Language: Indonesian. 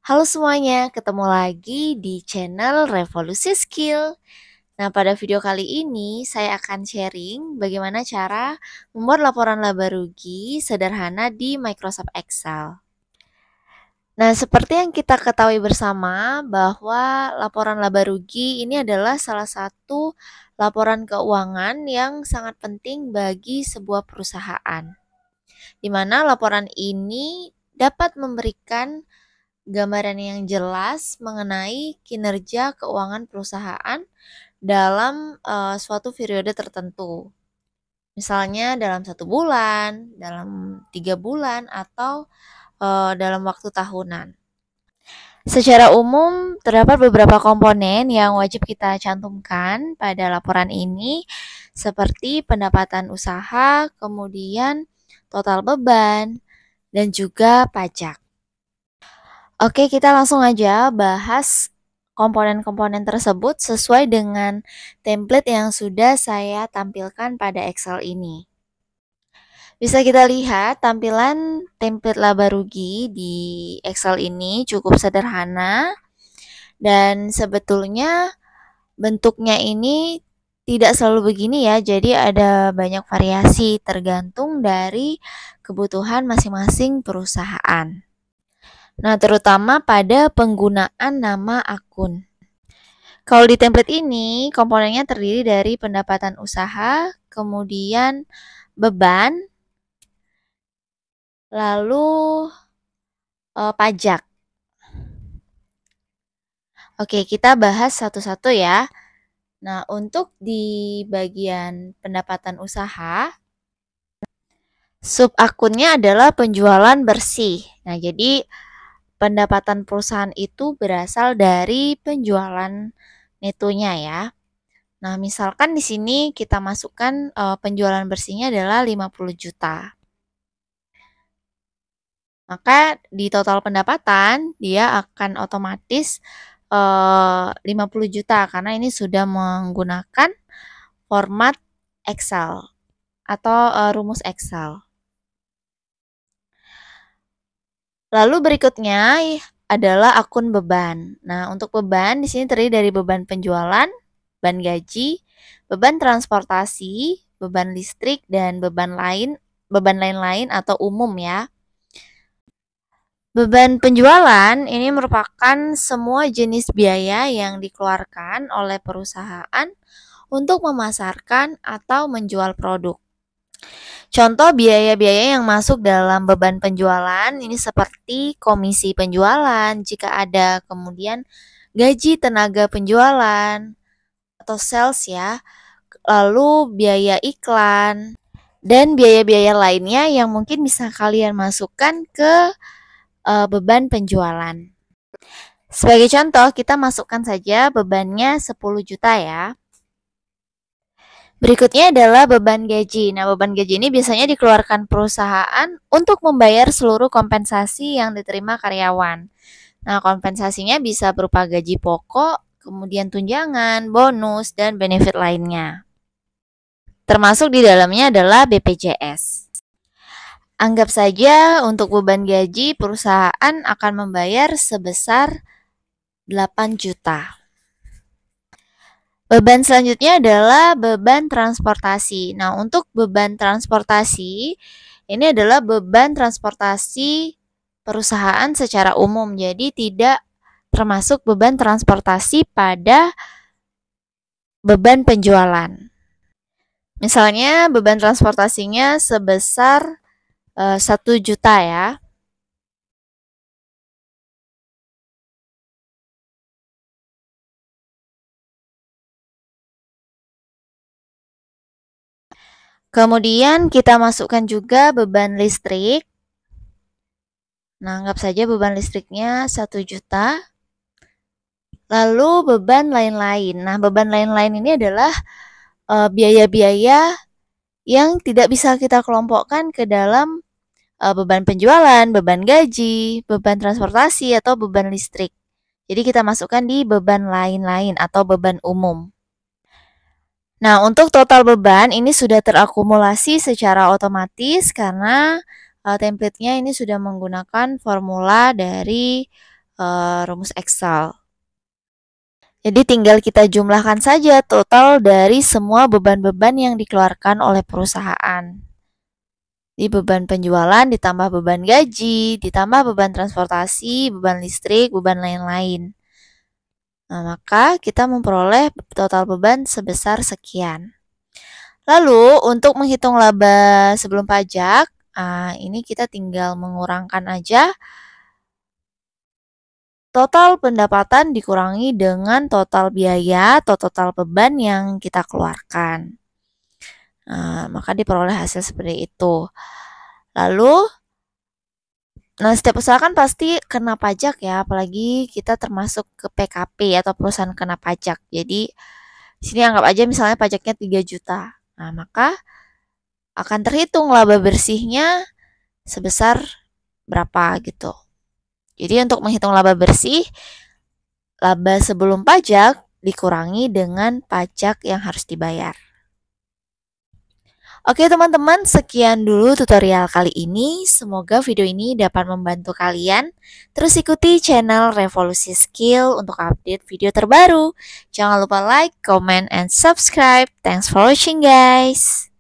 Halo semuanya, ketemu lagi di channel Revolusi Skill. Nah, pada video kali ini saya akan sharing bagaimana cara membuat laporan laba rugi sederhana di Microsoft Excel. Nah, seperti yang kita ketahui bersama bahwa laporan laba rugi ini adalah salah satu laporan keuangan yang sangat penting bagi sebuah perusahaan, di mana laporan ini dapat memberikan gambaran yang jelas mengenai kinerja keuangan perusahaan dalam suatu periode tertentu. Misalnya dalam 1 bulan, dalam 3 bulan, atau dalam waktu tahunan. Secara umum, terdapat beberapa komponen yang wajib kita cantumkan pada laporan ini, seperti pendapatan usaha, kemudian total beban, dan juga pajak. Oke, kita langsung aja bahas komponen-komponen tersebut sesuai dengan template yang sudah saya tampilkan pada Excel ini. Bisa kita lihat tampilan template laba rugi di Excel ini cukup sederhana dan sebetulnya bentuknya ini tidak selalu begini ya, jadi ada banyak variasi tergantung dari kebutuhan masing-masing perusahaan. Nah, terutama pada penggunaan nama akun. Kalau di template ini, komponennya terdiri dari pendapatan usaha, kemudian beban, lalu pajak. Oke, kita bahas satu-satu ya. Nah, untuk di bagian pendapatan usaha, sub akunnya adalah penjualan bersih. Nah, jadi pendapatan perusahaan itu berasal dari penjualan netonya ya. Nah, misalkan di sini kita masukkan penjualan bersihnya adalah 50 juta. Maka di total pendapatan dia akan otomatis 50 juta karena ini sudah menggunakan format Excel atau rumus Excel. Lalu berikutnya adalah akun beban. Nah, untuk beban di sini terdiri dari beban penjualan, beban gaji, beban transportasi, beban listrik, dan beban lain-lain atau umum ya. Beban penjualan ini merupakan semua jenis biaya yang dikeluarkan oleh perusahaan untuk memasarkan atau menjual produk. Contoh biaya-biaya yang masuk dalam beban penjualan ini seperti komisi penjualan jika ada, kemudian gaji tenaga penjualan atau sales ya, lalu biaya iklan, dan biaya-biaya lainnya yang mungkin bisa kalian masukkan ke beban penjualan. Sebagai contoh, kita masukkan saja bebannya 10 juta ya. Berikutnya adalah beban gaji. Nah, beban gaji ini biasanya dikeluarkan perusahaan untuk membayar seluruh kompensasi yang diterima karyawan. Nah, kompensasinya bisa berupa gaji pokok, kemudian tunjangan, bonus, dan benefit lainnya. Termasuk di dalamnya adalah BPJS. Anggap saja untuk beban gaji perusahaan akan membayar sebesar 8 juta. Beban selanjutnya adalah beban transportasi. Nah, untuk beban transportasi, ini adalah beban transportasi perusahaan secara umum. Jadi tidak termasuk beban transportasi pada beban penjualan. Misalnya beban transportasinya sebesar 1 juta ya. Kemudian kita masukkan juga beban listrik. Nah, anggap saja beban listriknya 1 juta. Lalu beban lain-lain. Nah, beban lain-lain ini adalah biaya-biaya yang tidak bisa kita kelompokkan ke dalam beban penjualan, beban gaji, beban transportasi, atau beban listrik. Jadi kita masukkan di beban lain-lain atau beban umum. Nah, untuk total beban ini sudah terakumulasi secara otomatis karena template-nya ini sudah menggunakan formula dari rumus Excel. Jadi tinggal kita jumlahkan saja total dari semua beban-beban yang dikeluarkan oleh perusahaan. Di beban penjualan ditambah beban gaji, ditambah beban transportasi, beban listrik, beban lain-lain. Nah, maka kita memperoleh total beban sebesar sekian. Lalu, untuk menghitung laba sebelum pajak, ini kita tinggal mengurangkan aja total pendapatan dikurangi dengan total biaya atau total beban yang kita keluarkan. Nah, maka diperoleh hasil seperti itu. Lalu, setiap usaha kan pasti kena pajak ya, apalagi kita termasuk ke PKP atau perusahaan kena pajak. Jadi, di sini anggap aja misalnya pajaknya 3 juta. Nah, maka akan terhitung laba bersihnya sebesar berapa gitu. Jadi untuk menghitung laba bersih, laba sebelum pajak dikurangi dengan pajak yang harus dibayar. Oke teman-teman, sekian dulu tutorial kali ini. Semoga video ini dapat membantu kalian. Terus ikuti channel Revolusi Skill untuk update video terbaru. Jangan lupa like, comment, and subscribe. Thanks for watching guys.